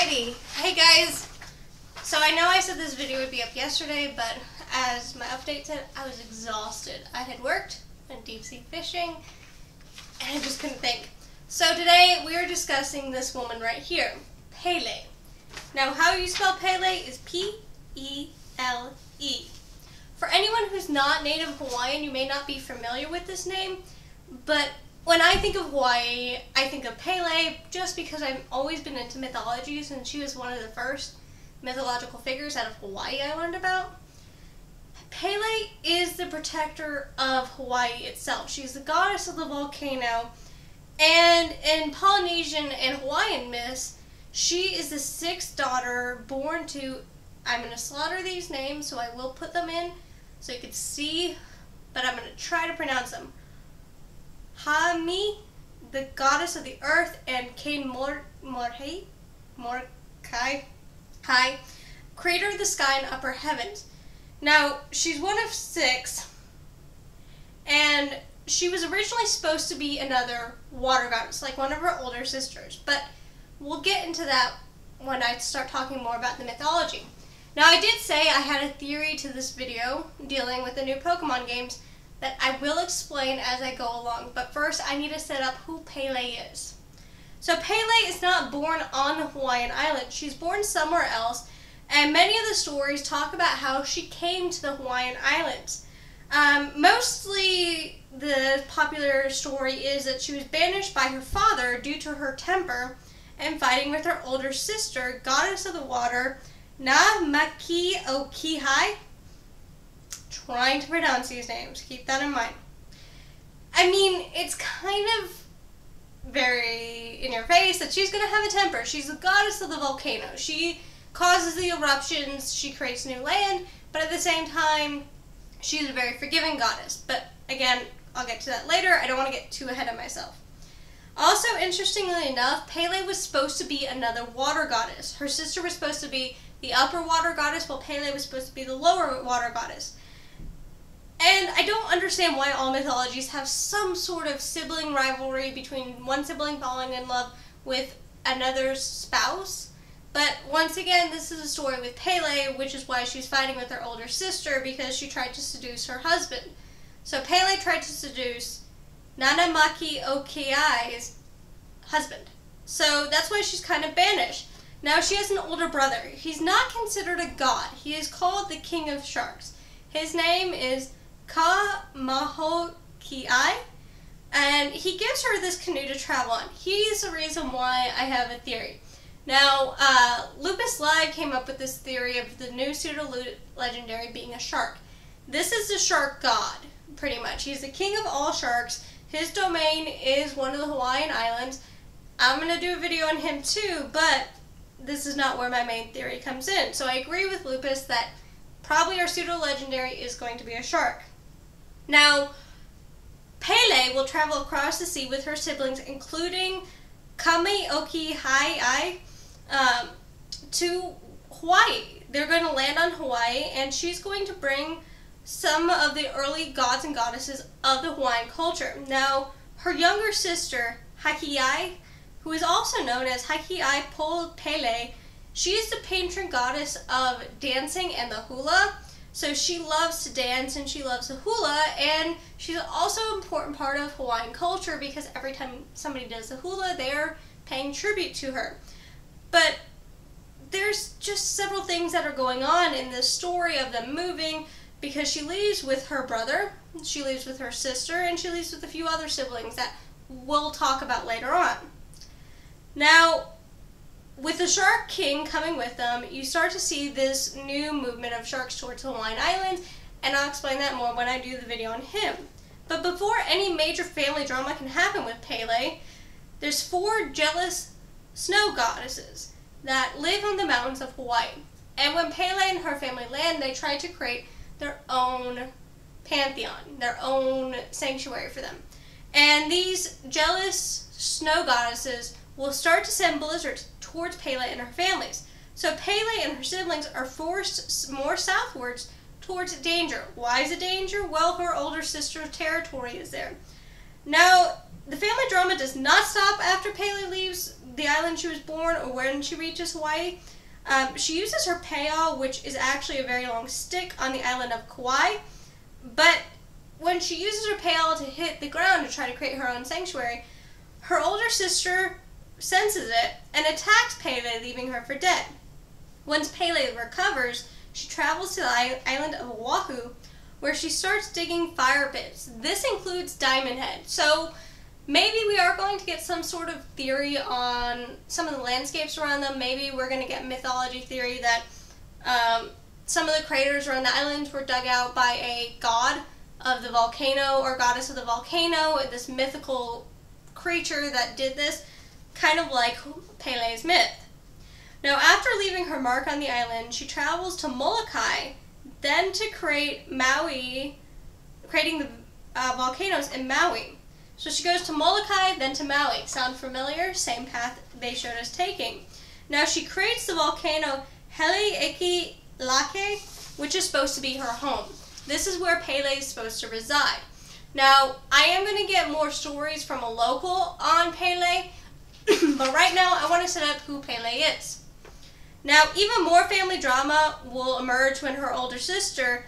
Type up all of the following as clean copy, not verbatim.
Alrighty, hey guys, so I know I said this video would be up yesterday, but as my update said, I was exhausted. I had worked, went deep sea fishing, and I just couldn't think. So today we are discussing this woman right here, Pele. Now how you spell Pele is P-E-L-E. For anyone who's not native Hawaiian, you may not be familiar with this name, but when I think of Hawaii, I think of Pele just because I've always been into mythology, since she was one of the first mythological figures out of Hawaii I learned about. Pele is the protector of Hawaii itself. She's the goddess of the volcano, and in Polynesian and Hawaiian myths, she is the sixth daughter born to, I'm going to slaughter these names, so I will put them in so you can see, but I'm going to try to pronounce them. Hami, the goddess of the earth, and Kain Morkai, creator of the sky and upper heavens. Now, she's one of six, and she was originally supposed to be another water goddess, like one of her older sisters, but we'll get into that when I start talking more about the mythology. Now, I did say I had a theory to this video dealing with the new Pokemon games that I will explain as I go along, but first I need to set up who Pele is. So Pele is not born on the Hawaiian island. She's born somewhere else, and many of the stories talk about how she came to the Hawaiian Islands. Mostly the popular story is that she was banished by her father due to her temper and fighting with her older sister, goddess of the water, Namakioki. Trying to pronounce these names. Keep that in mind. I mean, it's kind of very in your face that she's going to have a temper. She's the goddess of the volcano. She causes the eruptions. She creates new land. But at the same time, she's a very forgiving goddess. But again, I'll get to that later. I don't want to get too ahead of myself. Also, interestingly enough, Pele was supposed to be another water goddess. Her sister was supposed to be the upper water goddess, while Pele was supposed to be the lower water goddess. And I don't understand why all mythologies have some sort of sibling rivalry between one sibling falling in love with another's spouse. But once again, this is a story with Pele, which is why she's fighting with her older sister, because she tried to seduce her husband. So Pele tried to seduce Namakioki's husband. So that's why she's kind of banished. Now she has an older brother. He's not considered a god. He is called the King of Sharks. His name is Kamahoki'i, and he gives her this canoe to travel on. He's the reason why I have a theory. Now, Lupus Live came up with this theory of the new pseudo-legendary being a shark. This is the shark god, pretty much. He's the king of all sharks. His domain is one of the Hawaiian Islands. I'm going to do a video on him too, but this is not where my main theory comes in. So I agree with Lupus that probably our pseudo-legendary is going to be a shark. Now, Pele will travel across the sea with her siblings, including Kameoki'i, to Hawaii. They're going to land on Hawaii, and she's going to bring some of the early gods and goddesses of the Hawaiian culture. Now, her younger sister, Haki'i, who is also known as Haki'i Po Pele, she is the patron goddess of dancing and the hula. So she loves to dance and she loves the hula, and she's also an important part of Hawaiian culture because every time somebody does the hula, they're paying tribute to her. But there's just several things that are going on in this story of them moving, because she leaves with her brother, she leaves with her sister, and she leaves with a few other siblings that we'll talk about later on. Now, with the Shark King coming with them, you start to see this new movement of sharks towards the Hawaiian Islands, and I'll explain that more when I do the video on him. But before any major family drama can happen with Pele, there's 4 jealous snow goddesses that live on the mountains of Hawaii. And when Pele and her family land, they try to create their own pantheon, their own sanctuary for them. And these jealous snow goddesses will start to send blizzards towards Pele and her families. So Pele and her siblings are forced more southwards towards danger. Why is it danger? Well, her older sister's territory is there. Now, the family drama does not stop after Pele leaves the island she was born or when she reaches Hawaii. She uses her pea, which is actually a very long stick, on the island of Kauai. But when she uses her pea to hit the ground to try to create her own sanctuary, her older sister senses it and attacks Pele, leaving her for dead. Once Pele recovers, she travels to the island of Oahu, where she starts digging fire pits. This includes Diamond Head. So maybe we are going to get some sort of theory on some of the landscapes around them. Maybe we're going to get mythology theory that some of the craters around the islands were dug out by a god of the volcano or goddess of the volcano, this mythical creature that did this, kind of like Pele's myth. Now, after leaving her mark on the island, she travels to Molokai, then to create Maui, creating the volcanoes in Maui. So she goes to Molokai, then to Maui. Sound familiar? Same path they showed us taking. Now she creates the volcano Hale'ikilake, which is supposed to be her home. This is where Pele is supposed to reside. Now, I am going to get more stories from a local on Pele, but right now I want to set up who Pele is. Now, even more family drama will emerge when her older sister,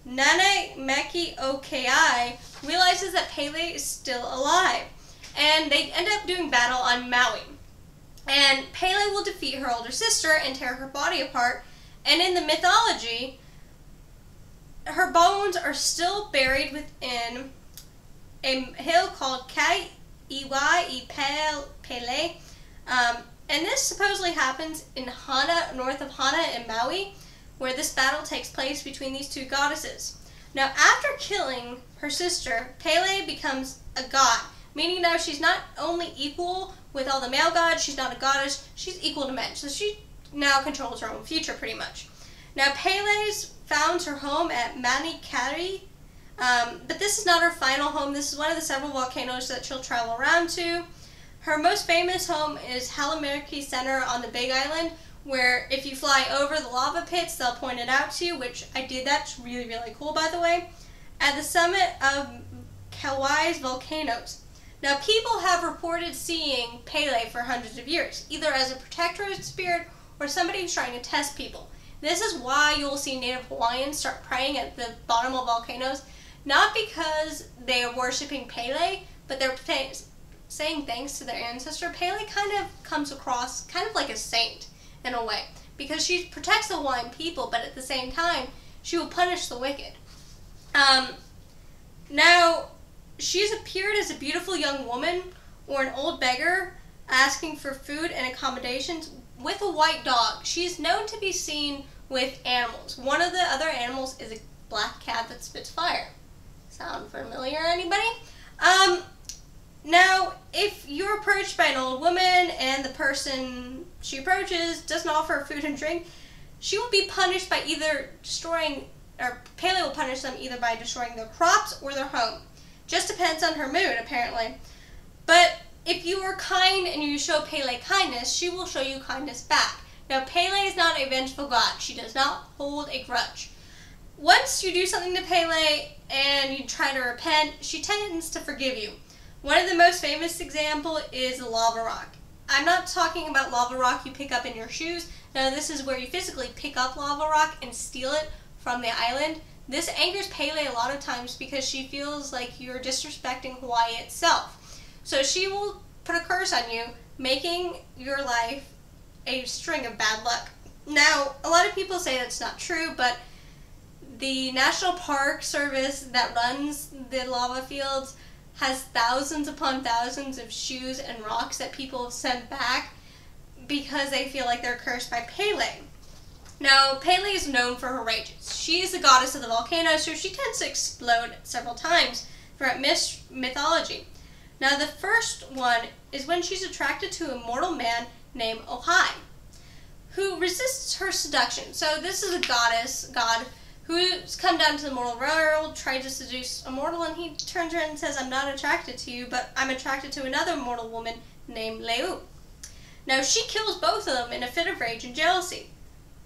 Nane Meki Okai, realizes that Pele is still alive, and they end up doing battle on Maui. And Pele will defeat her older sister and tear her body apart, and in the mythology, her bones are still buried within a hill called Kai'iwai Pele, and this supposedly happens in Hana, north of Hana in Maui, where this battle takes place between these two goddesses. Now, after killing her sister, Pele becomes a god, meaning now she's not only equal with all the male gods, she's not a goddess, she's equal to men. So she now controls her own future, pretty much. Now, Pele's founds her home at Manikari, but this is not her final home. This is one of the several volcanoes that she'll travel around to. Her most famous home is Halamiriki Center on the Big Island, where if you fly over the lava pits, they'll point it out to you, which I did. That's really, really cool, by the way. At the summit of Kauai's volcanoes. Now, people have reported seeing Pele for hundreds of years, either as a protectorate spirit or somebody who's trying to test people. This is why you'll see Native Hawaiians start praying at the bottom of volcanoes, not because they are worshiping Pele, but they're saying thanks to their ancestor. Pele kind of comes across kind of like a saint in a way, because she protects the Hawaiian people, but at the same time, she will punish the wicked. Now, she's appeared as a beautiful young woman or an old beggar asking for food and accommodations with a white dog. She's known to be seen with animals. One of the other animals is a black cat that spits fire. Sound familiar, anybody? Now, if you're approached by an old woman and the person she approaches doesn't offer food and drink, she will be punished by either destroying, or Pele will punish them either by destroying their crops or their home. Just depends on her mood, apparently. But if you are kind and you show Pele kindness, she will show you kindness back. Now, Pele is not a vengeful god. She does not hold a grudge. Once you do something to Pele and you try to repent, she tends to forgive you. One of the most famous examples is the lava rock. I'm not talking about lava rock you pick up in your shoes. No, this is where you physically pick up lava rock and steal it from the island. This angers Pele a lot of times because she feels like you're disrespecting Hawaii itself. So she will put a curse on you, making your life a string of bad luck. Now, a lot of people say that's not true, but the National Park Service that runs the lava fields has thousands upon thousands of shoes and rocks that people have sent back because they feel like they're cursed by Pele. Now, Pele is known for her rages. She is the goddess of the volcano, so she tends to explode several times throughout mythology. Now, the first one is when she's attracted to a mortal man named Ohai, who resists her seduction. So this is a god, who's come down to the mortal world, tried to seduce a mortal, and he turns around and says, I'm not attracted to you, but I'm attracted to another mortal woman named Leu. Now, she kills both of them in a fit of rage and jealousy.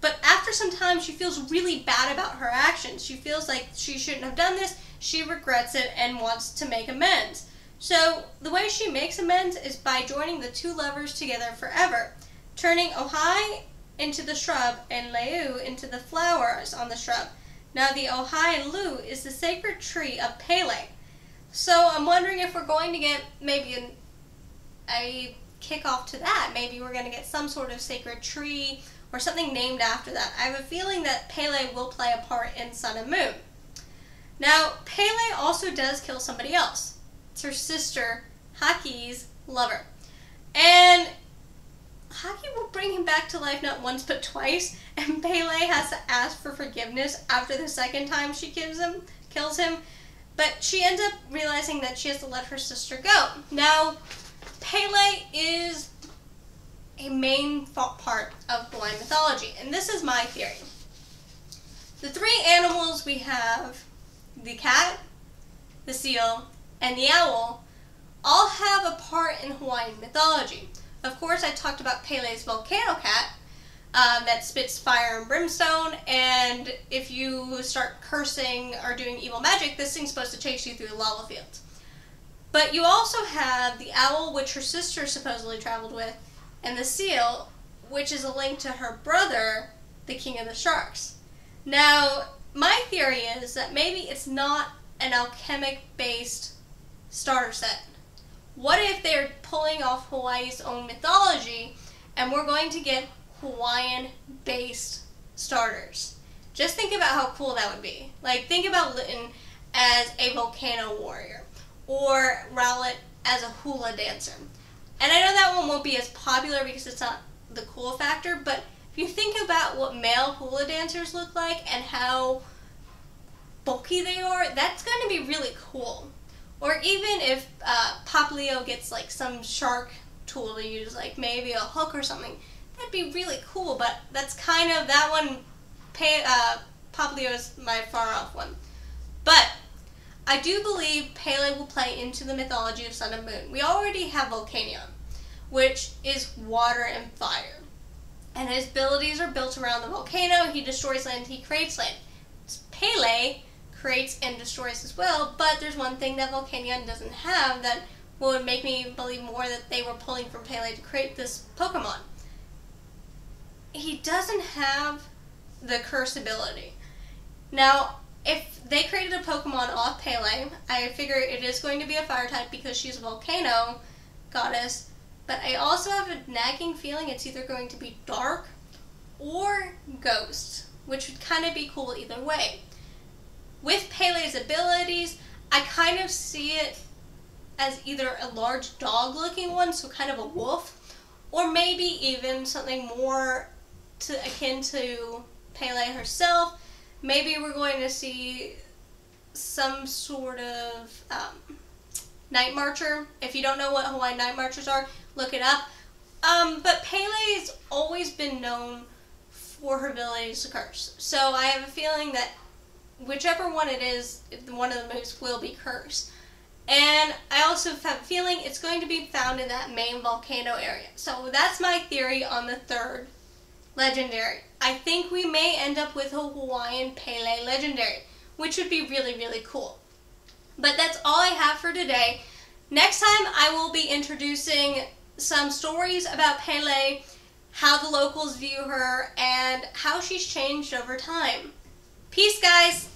But after some time, she feels really bad about her actions. She feels like she shouldn't have done this. She regrets it and wants to make amends. So the way she makes amends is by joining the two lovers together forever, turning Ojai into the shrub and Leu into the flowers on the shrub. Now the Ojai and Leu is the sacred tree of Pele. So I'm wondering if we're going to get maybe a kickoff to that. Maybe we're going to get some sort of sacred tree or something named after that. I have a feeling that Pele will play a part in Sun and Moon. Now, Pele also does kill somebody else. It's her sister, Haki's lover. And Haki will bring him back to life not once but twice, and Pele has to ask for forgiveness after the second time she kills him. But she ends up realizing that she has to let her sister go. Now, Pele is a main part of Hawaiian mythology, and this is my theory. The three animals we have, the cat, the seal, and the owl, all have a part in Hawaiian mythology. Of course, I talked about Pele's Volcano cat that spits fire and brimstone, and if you start cursing or doing evil magic, this thing's supposed to chase you through the lava fields. But you also have the owl, which her sister supposedly traveled with, and the seal, which is a link to her brother, the king of the sharks. Now, my theory is that maybe it's not an alchemic-based starter set. What if they're pulling off Hawaii's own mythology, and we're going to get Hawaiian-based starters? Just think about how cool that would be. Like, think about Lytton as a volcano warrior, or Rowlet as a hula dancer. And I know that one won't be as popular because it's not the cool factor, but if you think about what male hula dancers look like and how bulky they are, that's going to be really cool. Or even if Papaleo gets like some shark tool to use, like maybe a hook or something, that'd be really cool, but that's kind of, that one, Papaleo is my far off one. But I do believe Pele will play into the mythology of Sun and Moon. We already have Volcano, which is water and fire. And his abilities are built around the volcano. He destroys land, he creates land. Pele creates and destroys as well, but there's one thing that Volcano doesn't have that would make me believe more that they were pulling from Pele to create this Pokemon. He doesn't have the curse ability. Now, if they created a Pokemon off Pele, I figure it is going to be a fire type because she's a volcano goddess, but I also have a nagging feeling it's either going to be dark or ghost, which would kind of be cool either way. With Pele's abilities, I kind of see it as either a large dog-looking one, so kind of a wolf, or maybe even something more akin to Pele herself. Maybe we're going to see some sort of night marcher. If you don't know what Hawaiian night marchers are, look it up. But Pele's always been known for her abilities to curse. So I have a feeling that whichever one it is, one of the moves will be cursed. And I also have a feeling it's going to be found in that main volcano area. So that's my theory on the third legendary. I think we may end up with a Hawaiian Pele legendary, which would be really, really cool. But that's all I have for today. Next time I will be introducing some stories about Pele, how the locals view her, and how she's changed over time. Peace, guys!